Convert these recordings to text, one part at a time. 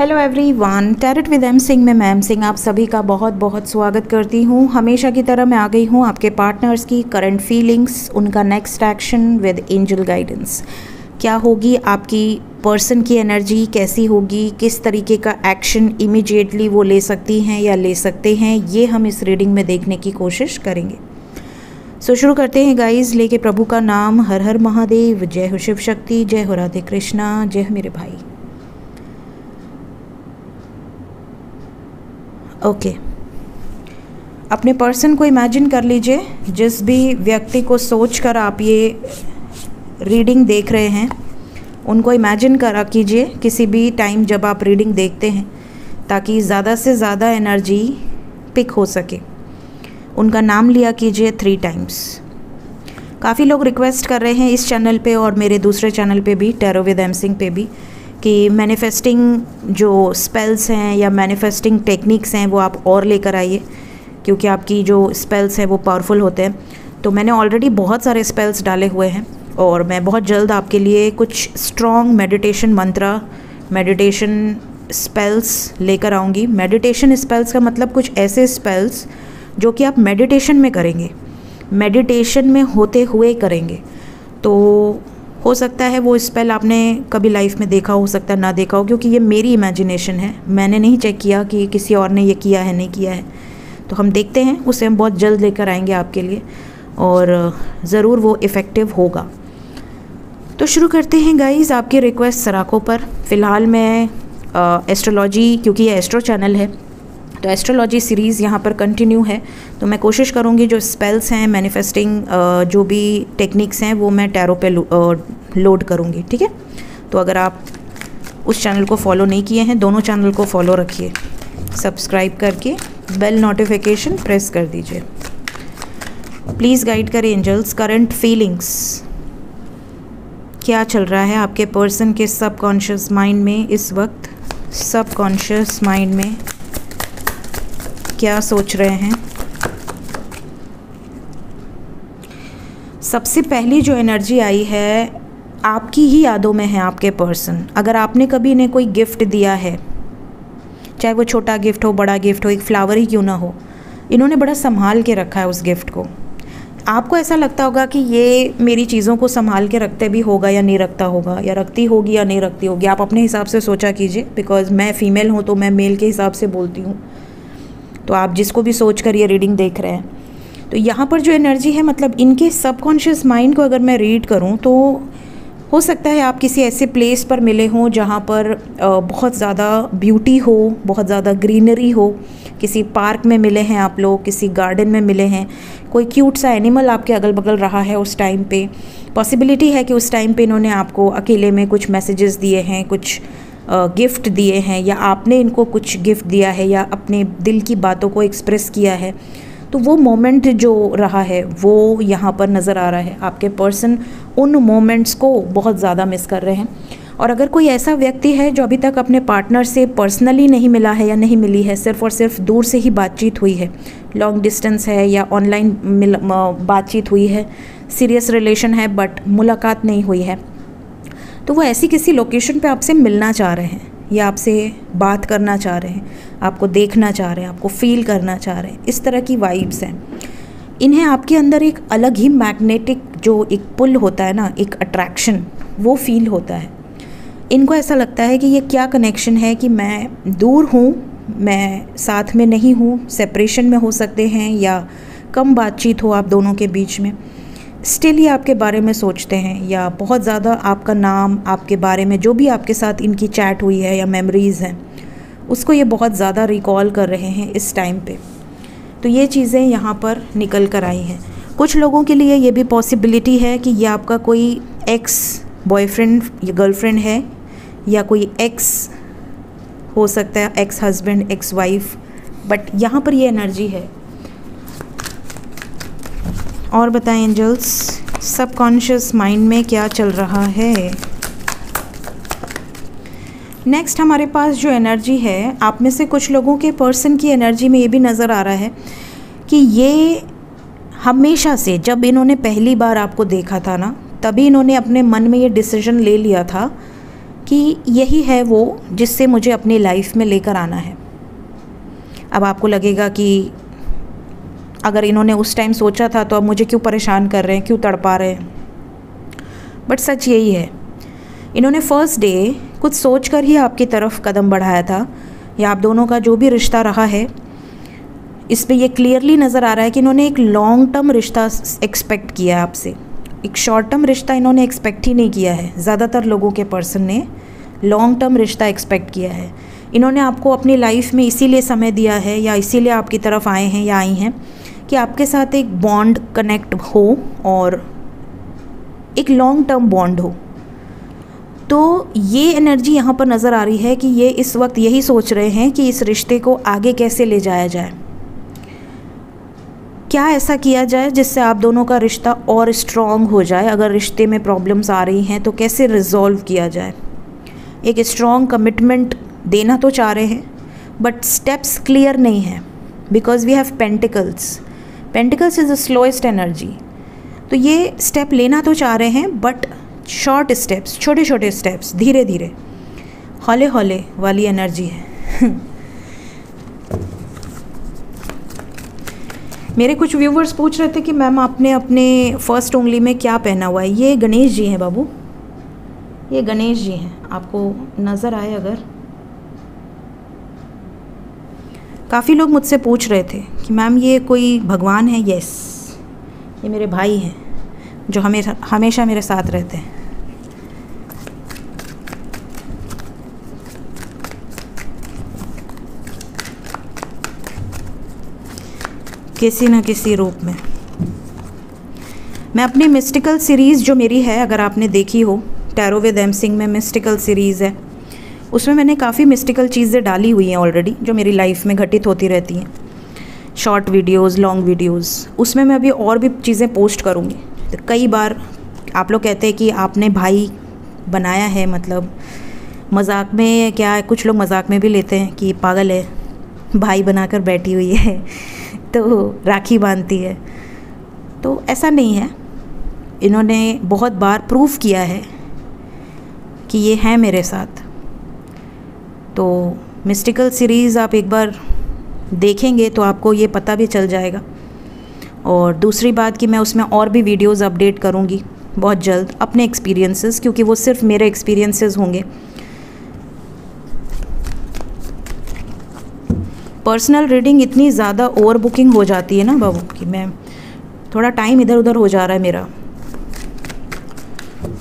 Hello everyone, tarot with M Singh में ma'am Singh आप सभी का बहुत बहुत स्वागत करती हूँ। हमेशा की तरह मैं आ गई हूँ आपके पार्टनर्स की करंट फीलिंग्स, उनका next action with angel guidance. क्या होगी आपकी पर्सन की एनर्जी, कैसी होगी, किस तरीके का एक्शन इमीडिएटली वो ले सकती हैं या ले सकते हैं, ये हम इस रीडिंग में देखने की कोशिश करेंगे। सो शुरू करते हैं गाइज, लेके प्रभु का नाम। हर हर महादेव, जय हो शिव शक्ति, जय हो राधे कृष्णा, जय हो मेरे भाई। ओके, अपने पर्सन को इमेजिन कर लीजिए। जिस भी व्यक्ति को सोचकर आप ये रीडिंग देख रहे हैं उनको इमेजिन करा कीजिए किसी भी टाइम जब आप रीडिंग देखते हैं, ताकि ज़्यादा से ज़्यादा एनर्जी पिक हो सके। उनका नाम लिया कीजिए 3 टाइम्स। काफ़ी लोग रिक्वेस्ट कर रहे हैं इस चैनल पे और मेरे दूसरे चैनल पे भी, टैरो विद एम सिंह पे भी, कि मैनिफेस्टिंग जो स्पेल्स हैं या मैनिफेस्टिंग टेक्निक्स हैं वो आप और लेकर आइए, क्योंकि आपकी जो स्पेल्स हैं वो पावरफुल होते हैं। तो मैंने ऑलरेडी बहुत सारे स्पेल्स डाले हुए हैं और मैं बहुत जल्द आपके लिए कुछ स्ट्रॉन्ग मेडिटेशन मंत्र, मेडिटेशन स्पेल्स लेकर आऊँगी। मेडिटेशन स्पेल्स का मतलब कुछ ऐसे स्पेल्स जो कि आप मेडिटेशन में करेंगे, मेडिटेशन में होते हुए करेंगे। तो हो सकता है वो स्पेल आपने कभी लाइफ में देखा, हो सकता है ना देखा हो, क्योंकि ये मेरी इमेजिनेशन है। मैंने नहीं चेक किया कि किसी और ने ये किया है नहीं किया है। तो हम देखते हैं, उसे हम बहुत जल्द लेकर आएंगे आपके लिए और ज़रूर वो इफ़ेक्टिव होगा। तो शुरू करते हैं गाइस आपकी रिक्वेस्ट सराखों पर। फ़िलहाल मैं एस्ट्रोलॉजी, क्योंकि ये एस्ट्रो चैनल है तो एस्ट्रोलॉजी सीरीज़ यहाँ पर कंटिन्यू है, तो मैं कोशिश करूँगी जो स्पेल्स हैं, मैनिफेस्टिंग जो भी टेक्निक्स हैं वो मैं टैरो पे लोड करूँगी, ठीक है। तो अगर आप उस चैनल को फॉलो नहीं किए हैं, दोनों चैनल को फॉलो रखिए, सब्सक्राइब करके बेल नोटिफिकेशन प्रेस कर दीजिए। प्लीज़ गाइड करें एंजल्स, करंट फीलिंग्स क्या चल रहा है आपके पर्सन के सबकॉन्शियस माइंड में इस वक्त। सबकॉन्शियस माइंड में क्या सोच रहे हैं। सबसे पहली जो एनर्जी आई है, आपकी ही यादों में है आपके पर्सन। अगर आपने कभी इन्हें कोई गिफ्ट दिया है, चाहे वो छोटा गिफ्ट हो, बड़ा गिफ्ट हो, एक फ्लावर ही क्यों ना हो, इन्होंने बड़ा संभाल के रखा है उस गिफ्ट को। आपको ऐसा लगता होगा कि ये मेरी चीज़ों को संभाल के रखते भी होगा या नहीं रखता होगा, या रखती होगी या नहीं रखती होगी। आप अपने हिसाब से सोचा कीजिए, बिकॉज मैं फ़ीमेल हूँ तो मैं मेल के हिसाब से बोलती हूँ। तो आप जिसको भी सोच कर ये रीडिंग देख रहे हैं, तो यहाँ पर जो एनर्जी है, मतलब इनके सबकॉन्शियस माइंड को अगर मैं रीड करूँ तो हो सकता है आप किसी ऐसे प्लेस पर मिले हों जहाँ पर बहुत ज़्यादा ब्यूटी हो, बहुत ज़्यादा ग्रीनरी हो। किसी पार्क में मिले हैं आप लोग, किसी गार्डन में मिले हैं, कोई क्यूट सा एनिमल आपके अगल बगल रहा है उस टाइम पे। पॉसिबिलिटी है कि उस टाइम पे इन्होंने आपको अकेले में कुछ मैसेजेस दिए हैं, कुछ गिफ्ट दिए हैं, या आपने इनको कुछ गिफ्ट दिया है, या अपने दिल की बातों को एक्सप्रेस किया है। तो वो मोमेंट जो रहा है वो यहाँ पर नज़र आ रहा है। आपके पर्सन उन मोमेंट्स को बहुत ज़्यादा मिस कर रहे हैं। और अगर कोई ऐसा व्यक्ति है जो अभी तक अपने पार्टनर से पर्सनली नहीं मिला है या नहीं मिली है, सिर्फ और सिर्फ दूर से ही बातचीत हुई है, लॉन्ग डिस्टेंस है या ऑनलाइन बातचीत हुई है, सीरियस रिलेशन है बट मुलाकात नहीं हुई है, तो वो ऐसी किसी लोकेशन पे आपसे मिलना चाह रहे हैं या आपसे बात करना चाह रहे हैं, आपको देखना चाह रहे हैं, आपको फील करना चाह रहे हैं। इस तरह की वाइब्स हैं। इन्हें आपके अंदर एक अलग ही मैग्नेटिक जो एक पुल होता है ना, एक अट्रैक्शन, वो फील होता है। इनको ऐसा लगता है कि ये क्या कनेक्शन है कि मैं दूर हूँ, मैं साथ में नहीं हूँ, सेपरेशन में हो सकते हैं या कम बातचीत हो आप दोनों के बीच में, स्टिल ये आपके बारे में सोचते हैं, या बहुत ज़्यादा आपका नाम, आपके बारे में जो भी आपके साथ इनकी चैट हुई है या मेमोरीज़ हैं, उसको ये बहुत ज़्यादा रिकॉल कर रहे हैं इस टाइम पे। तो ये चीज़ें यहाँ पर निकल कर आई हैं। कुछ लोगों के लिए ये भी पॉसिबिलिटी है कि ये आपका कोई एक्स बॉयफ्रेंड या गर्लफ्रेंड है, या कोई एक्स हो सकता है, ex husband, ex wife, but यहाँ पर ये एनर्जी है। और बताएं एंजल्स, सबकॉन्शियस माइंड में क्या चल रहा है। नेक्स्ट हमारे पास जो एनर्जी है, आप में से कुछ लोगों के पर्सन की एनर्जी में ये भी नज़र आ रहा है कि ये हमेशा से, जब इन्होंने पहली बार आपको देखा था ना, तभी इन्होंने अपने मन में ये डिसीजन ले लिया था कि यही है वो जिससे मुझे अपनी लाइफ में लेकर आना है। अब आपको लगेगा कि अगर इन्होंने उस टाइम सोचा था तो अब मुझे क्यों परेशान कर रहे हैं, क्यों तड़पा रहे हैं, बट सच यही है। इन्होंने फर्स्ट डे कुछ सोच कर ही आपकी तरफ कदम बढ़ाया था, या आप दोनों का जो भी रिश्ता रहा है इस पे ये क्लियरली नज़र आ रहा है कि इन्होंने एक लॉन्ग टर्म रिश्ता एक्सपेक्ट किया है आपसे। एक शॉर्ट टर्म रिश्ता इन्होंने एक्सपेक्ट ही नहीं किया है। ज़्यादातर लोगों के पर्सन ने लॉन्ग टर्म रिश्ता एक्सपेक्ट किया है। इन्होंने आपको अपनी लाइफ में इसीलिए समय दिया है या इसीलिए आपकी तरफ आए हैं या आई हैं कि आपके साथ एक बॉन्ड कनेक्ट हो और एक लॉन्ग टर्म बॉन्ड हो। तो ये एनर्जी यहाँ पर नज़र आ रही है कि ये इस वक्त यही सोच रहे हैं कि इस रिश्ते को आगे कैसे ले जाया जाए, क्या ऐसा किया जाए जिससे आप दोनों का रिश्ता और स्ट्रॉन्ग हो जाए। अगर रिश्ते में प्रॉब्लम्स आ रही हैं तो कैसे रिजॉल्व किया जाए। एक स्ट्रॉन्ग कमिटमेंट देना तो चाह रहे हैं बट स्टेप्स क्लियर नहीं हैं, because we have pentacles. Pentacles is the slowest energy. तो ये स्टेप लेना तो चाह रहे हैं बट शॉर्ट स्टेप्स, छोटे छोटे स्टेप्स, धीरे धीरे, हौले हौले वाली एनर्जी है। मेरे कुछ व्यूवर्स पूछ रहे थे कि मैम आपने अपने फर्स्ट उंगली में क्या पहना हुआ है। ये गणेश जी हैं बाबू, ये गणेश जी हैं। आपको नज़र आए अगर, काफ़ी लोग मुझसे पूछ रहे थे कि मैम ये कोई भगवान है। यस, ये मेरे भाई हैं जो हमेशा मेरे साथ रहते हैं। किसी न किसी रूप में। मैं अपनी मिस्टिकल सीरीज़ जो मेरी है, अगर आपने देखी हो, टैरो विद एम सिंह में मिस्टिकल सीरीज़ है, उसमें मैंने काफ़ी मिस्टिकल चीज़ें डाली हुई हैं ऑलरेडी जो मेरी लाइफ में घटित होती रहती हैं। शॉर्ट वीडियोस, लॉन्ग वीडियोस, उसमें मैं अभी और भी चीज़ें पोस्ट करूँगी। तो कई बार आप लोग कहते हैं कि आपने भाई बनाया है, मतलब मजाक में, क्या कुछ लोग मजाक में भी लेते हैं कि पागल है, भाई बनाकर बैठी हुई है तो राखी बांधती है। तो ऐसा नहीं है, इन्होंने बहुत बार प्रूफ किया है कि ये है मेरे साथ। तो मिस्टिकल सीरीज़ आप एक बार देखेंगे तो आपको ये पता भी चल जाएगा। और दूसरी बात कि मैं उसमें और भी वीडियोस अपडेट करूँगी बहुत जल्द, अपने एक्सपीरियंसेस, क्योंकि वो सिर्फ मेरे एक्सपीरियंसेस होंगे। पर्सनल रीडिंग इतनी ज़्यादा ओवर बुकिंग हो जाती है ना बाबू कि मैं थोड़ा टाइम इधर उधर हो जा रहा है मेरा।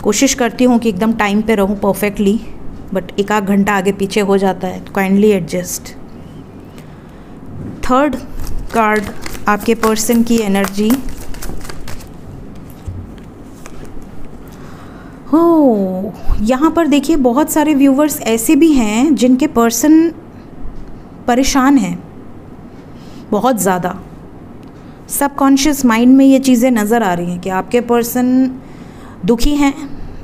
कोशिश करती हूँ कि एकदम टाइम पे रहूँ परफेक्टली, बट एक आध घंटा आगे पीछे हो जाता है, तो काइंडली एडजस्ट। थर्ड कार्ड, आपके पर्सन की एनर्जी। हो, यहाँ पर देखिए बहुत सारे व्यूवर्स ऐसे भी हैं जिनके पर्सन परेशान हैं बहुत ज़्यादा। सबकॉन्शियस माइंड में ये चीज़ें नज़र आ रही हैं कि आपके पर्सन दुखी हैं,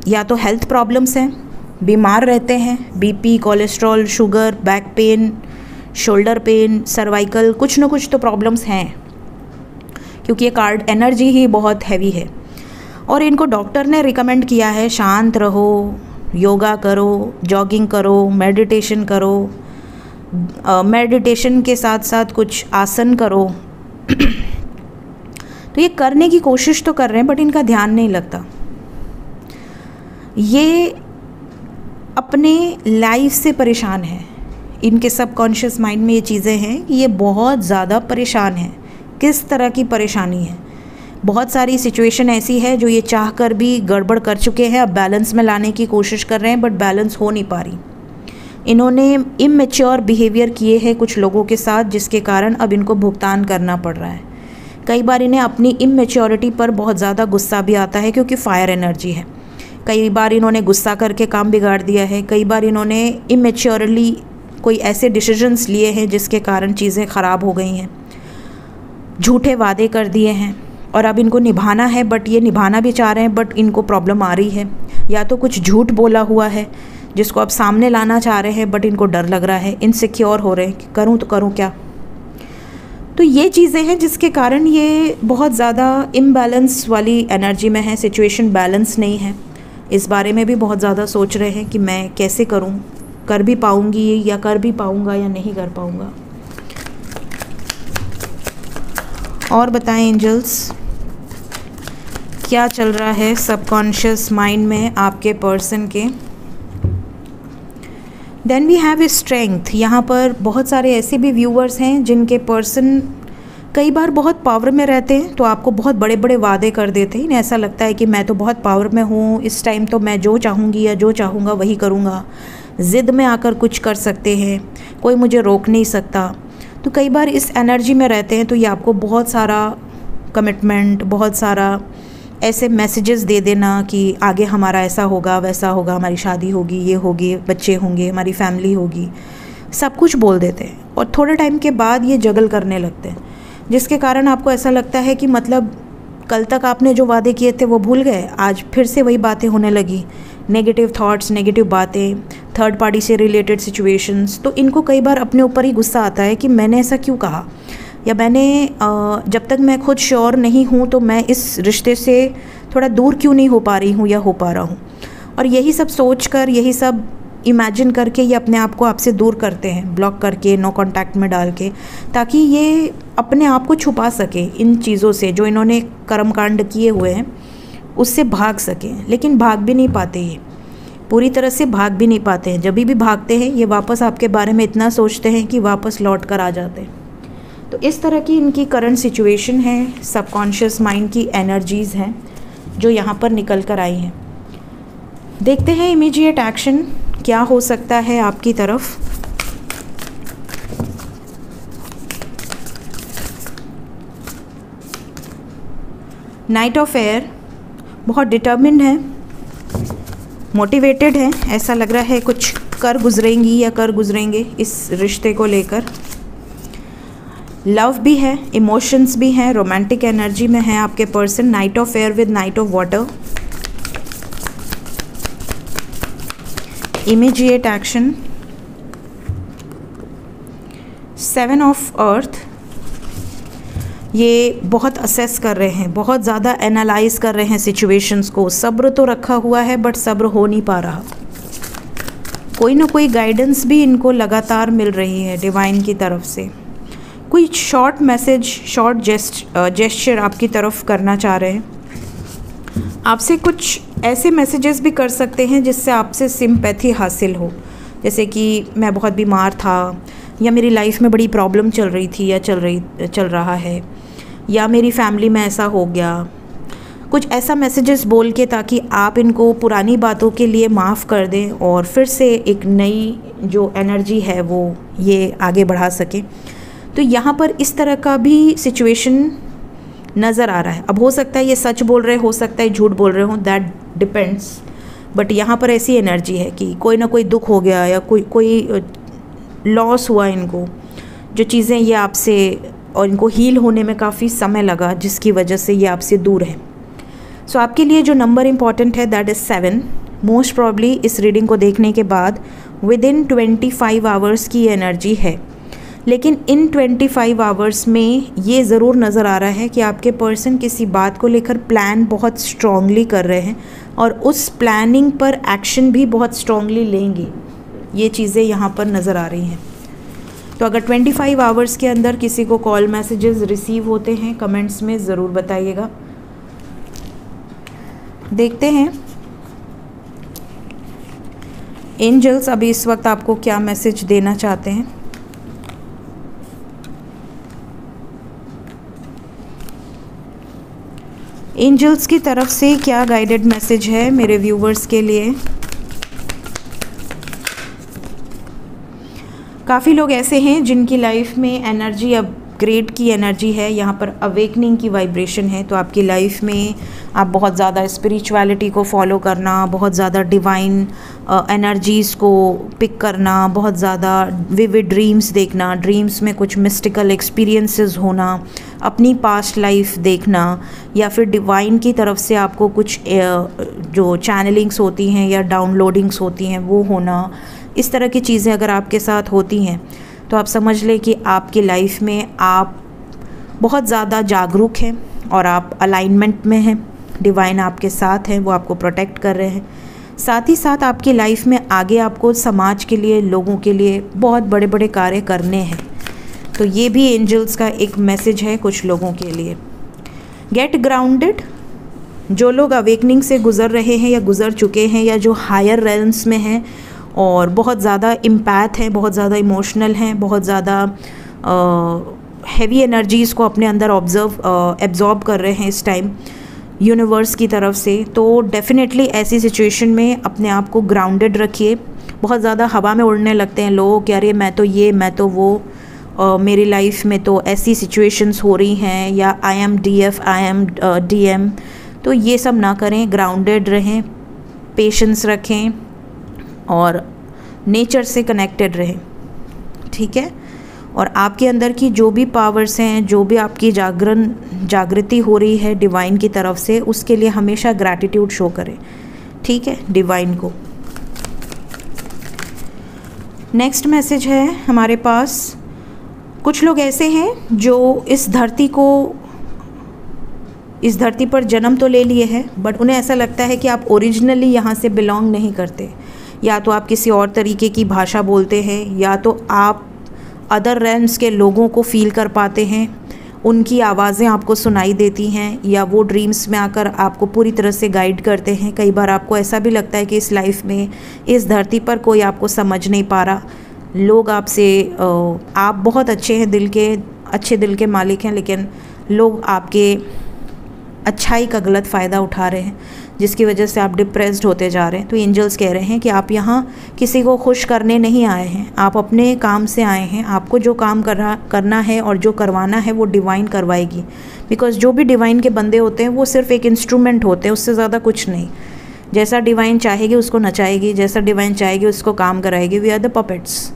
या तो हेल्थ प्रॉब्लम्स हैं, बीमार रहते हैं, BP, cholesterol, sugar, back pain, shoulder pain, cervical, कुछ ना कुछ तो प्रॉब्लम्स हैं, क्योंकि ये कार्ड एनर्जी ही बहुत हैवी है। और इनको डॉक्टर ने रिकमेंड किया है शांत रहो, योगा करो, जॉगिंग करो, मेडिटेशन करो, मेडिटेशन के साथ साथ कुछ आसन करो। तो ये करने की कोशिश तो कर रहे हैं बट इनका ध्यान नहीं लगता। ये अपने लाइफ से परेशान है, इनके सबकॉन्शियस माइंड में ये चीज़ें हैं कि ये बहुत ज़्यादा परेशान हैं। किस तरह की परेशानी है? बहुत सारी सिचुएशन ऐसी है जो ये चाह कर भी गड़बड़ कर चुके हैं, अब बैलेंस में लाने की कोशिश कर रहे हैं बट बैलेंस हो नहीं पा रही। इन्होंने इमैच्योर बिहेवियर किए हैं कुछ लोगों के साथ, जिसके कारण अब इनको भुगतान करना पड़ रहा है। कई बार इन्हें अपनी इमैच्योरिटी पर बहुत ज़्यादा गुस्सा भी आता है, क्योंकि फायर एनर्जी है। कई बार इन्होंने गुस्सा करके काम बिगाड़ दिया है, कई बार इन्होंने इमैच्योरली कोई ऐसे डिसीजंस लिए हैं जिसके कारण चीज़ें ख़राब हो गई हैं, झूठे वादे कर दिए हैं और अब इनको निभाना है, बट ये निभाना भी चाह रहे हैं बट इनको प्रॉब्लम आ रही है। या तो कुछ झूठ बोला हुआ है जिसको अब सामने लाना चाह रहे हैं बट इनको डर लग रहा है, इनसिक्योर हो रहे हैं कि करूँ तो करूँ क्या। तो ये चीज़ें हैं जिसके कारण ये बहुत ज़्यादा इम्बैलेंस वाली एनर्जी में है, सिचुएशन बैलेंस नहीं है। इस बारे में भी बहुत ज़्यादा सोच रहे हैं कि मैं कैसे करूं, कर भी पाऊंगी या कर भी पाऊंगा या नहीं कर पाऊंगा। और बताएं एंजल्स, क्या चल रहा है सबकॉन्शियस माइंड में आपके पर्सन के। Then we have strength. यहाँ पर बहुत सारे ऐसे भी व्यूअर्स हैं जिनके पर्सन कई बार बहुत पावर में रहते हैं, तो आपको बहुत बड़े बड़े वादे कर देते हैं। ऐसा लगता है कि मैं तो बहुत पावर में हूँ, इस टाइम तो मैं जो चाहूँगी या जो चाहूँगा वही करूँगा। ज़िद में आकर कुछ कर सकते हैं, कोई मुझे रोक नहीं सकता। तो कई बार इस एनर्जी में रहते हैं, तो ये आपको बहुत सारा कमिटमेंट, बहुत सारा ऐसे मैसेजेस दे देना कि आगे हमारा ऐसा होगा, वैसा होगा, हमारी शादी होगी, ये होगी, बच्चे होंगे, हमारी फैमिली होगी, सब कुछ बोल देते हैं। और थोड़े टाइम के बाद ये जगल करने लगते हैं, जिसके कारण आपको ऐसा लगता है कि मतलब कल तक आपने जो वादे किए थे वो भूल गए, आज फिर से वही बातें होने लगी, नेगेटिव थॉट्स, नेगेटिव बातें, थर्ड पार्टी से रिलेटेड सिचुएशंस। तो इनको कई बार अपने ऊपर ही गुस्सा आता है कि मैंने ऐसा क्यों कहा, या मैंने जब तक मैं खुद श्योर नहीं हूँ तो मैं इस रिश्ते से थोड़ा दूर क्यों नहीं हो पा रही हूँ या हो पा रहा हूँ। और यही सब सोच कर, यही सब इमेजिन करके ये अपने आप को आपसे दूर करते हैं, ब्लॉक करके, नो कांटेक्ट में डाल के, ताकि ये अपने आप को छुपा सके इन चीज़ों से जो इन्होंने कर्मकांड किए हुए हैं, उससे भाग सकें। लेकिन भाग भी नहीं पाते, ये पूरी तरह से भाग भी नहीं पाते हैं। जब भी भागते हैं ये वापस आपके बारे में इतना सोचते हैं कि वापस लौट कर आ जाते हैं। तो इस तरह की इनकी करंट सिचुएशन है, सबकॉन्शियस माइंड की एनर्जीज़ हैं जो यहाँ पर निकल कर आई हैं। देखते हैं इमीडिएट एक्शन क्या हो सकता है आपकी तरफ। नाइट ऑफ एयर बहुत डिटर्मिन्ड है, मोटिवेटेड है, ऐसा लग रहा है कुछ कर गुजरेंगी या कर गुजरेंगे इस रिश्ते को लेकर। लव भी है, इमोशंस भी हैं, रोमांटिक एनर्जी में है आपके person. Night of air with night of water. Immediate action, 7 of earth. ये बहुत असेस कर रहे हैं, बहुत ज़्यादा एनालाइज कर रहे हैं सिचुएशंस को। सब्र तो रखा हुआ है बट सब्र हो नहीं पा रहा। कोई ना कोई गाइडेंस भी इनको लगातार मिल रही है डिवाइन की तरफ से। कोई शॉर्ट मैसेज, शॉर्ट जेस्चर आपकी तरफ करना चाह रहे हैं। आपसे कुछ ऐसे मैसेजेस भी कर सकते हैं जिससे आपसे सिंपैथी हासिल हो, जैसे कि मैं बहुत बीमार था, या मेरी लाइफ में बड़ी प्रॉब्लम चल रही थी या चल रहा है, या मेरी फैमिली में ऐसा हो गया। कुछ ऐसा मैसेजेस बोल के ताकि आप इनको पुरानी बातों के लिए माफ़ कर दें और फिर से एक नई जो एनर्जी है वो ये आगे बढ़ा सके। तो यहाँ पर इस तरह का भी सिचुएशन नज़र आ रहा है। अब हो सकता है ये सच बोल रहे, हो सकता है झूठ बोल रहे हो, दैट डिपेंड्स। बट यहाँ पर ऐसी एनर्जी है कि कोई ना कोई दुख हो गया या कोई लॉस हुआ इनको, जो चीज़ें ये आपसे, और इनको हील होने में काफ़ी समय लगा, जिसकी वजह से ये आपसे दूर है। सो आपके लिए जो नंबर इम्पॉर्टेंट है दैट इज़ 7। मोस्ट प्रॉब्ली इस रीडिंग को देखने के बाद विदिन 25 आवर्स की एनर्जी है, लेकिन इन 25 आवर्स में ये ज़रूर नज़र आ रहा है कि आपके पर्सन किसी बात को लेकर प्लान बहुत स्ट्रॉन्गली कर रहे हैं और उस प्लानिंग पर एक्शन भी बहुत स्ट्रॉन्गली लेंगे। ये चीज़ें यहाँ पर नज़र आ रही हैं। तो अगर 25 आवर्स के अंदर किसी को कॉल मैसेजेस रिसीव होते हैं, कमेंट्स में ज़रूर बताइएगा। देखते हैं एंजल्स अभी इस वक्त आपको क्या मैसेज देना चाहते हैं। एंजल्स की तरफ से क्या गाइडेड मैसेज है मेरे व्यूवर्स के लिए। काफ़ी लोग ऐसे हैं जिनकी लाइफ में एनर्जी अपग्रेड की एनर्जी है, यहाँ पर अवेकनिंग की वाइब्रेशन है। तो आपकी लाइफ में आप बहुत ज़्यादा स्पिरिचुअलिटी को फॉलो करना, बहुत ज़्यादा डिवाइन एनर्जीज़ को पिक करना, बहुत ज़्यादा विविड ड्रीम्स देखना, ड्रीम्स में कुछ मिस्टिकल एक्सपीरियंसेस होना, अपनी पास्ट लाइफ देखना, या फिर डिवाइन की तरफ से आपको कुछ जो चैनलिंग्स होती हैं या डाउनलोडिंग्स होती हैं वो होना। इस तरह की चीज़ें अगर आपके साथ होती हैं तो आप समझ लें कि आपकी लाइफ में आप बहुत ज़्यादा जागरूक हैं और आप अलाइनमेंट में हैं। डिवाइन आपके साथ हैं, वो आपको प्रोटेक्ट कर रहे हैं। साथ ही साथ आपकी लाइफ में आगे आपको समाज के लिए, लोगों के लिए बहुत बड़े बड़े कार्य करने हैं। तो ये भी एंजल्स का एक मैसेज है कुछ लोगों के लिए। Get grounded. जो लोग अवेकनिंग से गुज़र रहे हैं या गुज़र चुके हैं, या जो हायर रेल्म्स में हैं और बहुत ज़्यादा इम्पैथ हैं, बहुत ज़्यादा इमोशनल हैं, बहुत ज़्यादा हैवी एनर्जीज़ को अपने अंदर एब्जॉर्ब कर रहे हैं इस टाइम यूनिवर्स की तरफ से, तो डेफिनेटली ऐसी सिचुएशन में अपने आप को ग्राउंडेड रखिए। बहुत ज़्यादा हवा में उड़ने लगते हैं लोग कि अरे मैं तो ये, मैं तो वो, मेरी लाइफ में तो ऐसी सिचुएशंस हो रही हैं, या I am DF, I am DM। तो ये सब ना करें, ग्राउंडेड रहें, पेशेंस रखें और नेचर से कनेक्टेड रहें, ठीक है। और आपके अंदर की जो भी पावर्स हैं, जो भी आपकी जागृति हो रही है डिवाइन की तरफ से, उसके लिए हमेशा ग्रैटिट्यूड शो करें, ठीक है, डिवाइन को। नेक्स्ट मैसेज है हमारे पास, कुछ लोग ऐसे हैं जो इस धरती पर जन्म तो ले लिए हैं, बट उन्हें ऐसा लगता है कि आप ओरिजिनली यहाँ से बिलोंग नहीं करते। या तो आप किसी और तरीके की भाषा बोलते हैं, या तो आप अदर रेल्म्स के लोगों को फील कर पाते हैं, उनकी आवाज़ें आपको सुनाई देती हैं, या वो ड्रीम्स में आकर आपको पूरी तरह से गाइड करते हैं। कई बार आपको ऐसा भी लगता है कि इस लाइफ में, इस धरती पर कोई आपको समझ नहीं पा रहा। लोग आपसे, आप बहुत अच्छे हैं, अच्छे दिल के मालिक हैं, लेकिन लोग आपके अच्छाई का गलत फ़ायदा उठा रहे हैं, जिसकी वजह से आप डिप्रेस्ड होते जा रहे हैं। तो एंजल्स कह रहे हैं कि आप यहाँ किसी को खुश करने नहीं आए हैं, आप अपने काम से आए हैं। आपको जो काम करना है और जो करवाना है वो डिवाइन करवाएगी, बिकॉज़ जो भी डिवाइन के बंदे होते हैं वो सिर्फ एक इंस्ट्रूमेंट होते हैं, उससे ज़्यादा कुछ नहीं। जैसा डिवाइन चाहेगी उसको नचाएगी, जैसा डिवाइन चाहेगी उसको काम कराएगी। We are the puppets.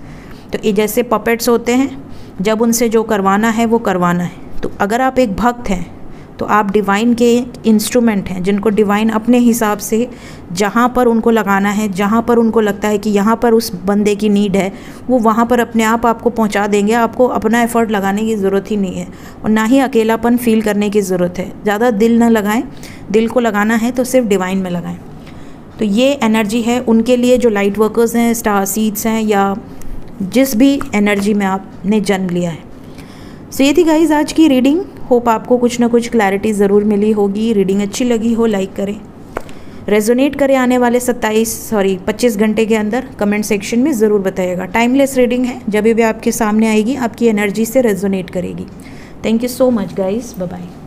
तो ये जैसे पपेट्स होते हैं, जब उनसे जो करवाना है वो करवाना है। तो अगर आप एक भक्त हैं तो आप डिवाइन के इंस्ट्रूमेंट हैं, जिनको डिवाइन अपने हिसाब से जहाँ पर उनको लगाना है, जहाँ पर उनको लगता है कि यहाँ पर उस बंदे की नीड है, वो वहाँ पर अपने आप आपको पहुँचा देंगे। आपको अपना एफ़र्ट लगाने की ज़रूरत ही नहीं है, और ना ही अकेलापन फील करने की ज़रूरत है। ज़्यादा दिल ना लगाएं, दिल को लगाना है तो सिर्फ डिवाइन में लगाएं। तो ये एनर्जी है उनके लिए जो लाइट वर्कर्स हैं, स्टार सीड्स हैं, या जिस भी एनर्जी में आपने जन्म लिया है। सो ये थी गाइज आज की रीडिंग। होप आपको कुछ ना कुछ क्लैरिटी ज़रूर मिली होगी। रीडिंग अच्छी लगी हो लाइक करें, रेजोनेट करें आने वाले 25 घंटे के अंदर कमेंट सेक्शन में ज़रूर बताइएगा। टाइमलेस रीडिंग है, जब भी आपके सामने आएगी आपकी एनर्जी से रेजोनेट करेगी। Thank you so much guys, bye bye.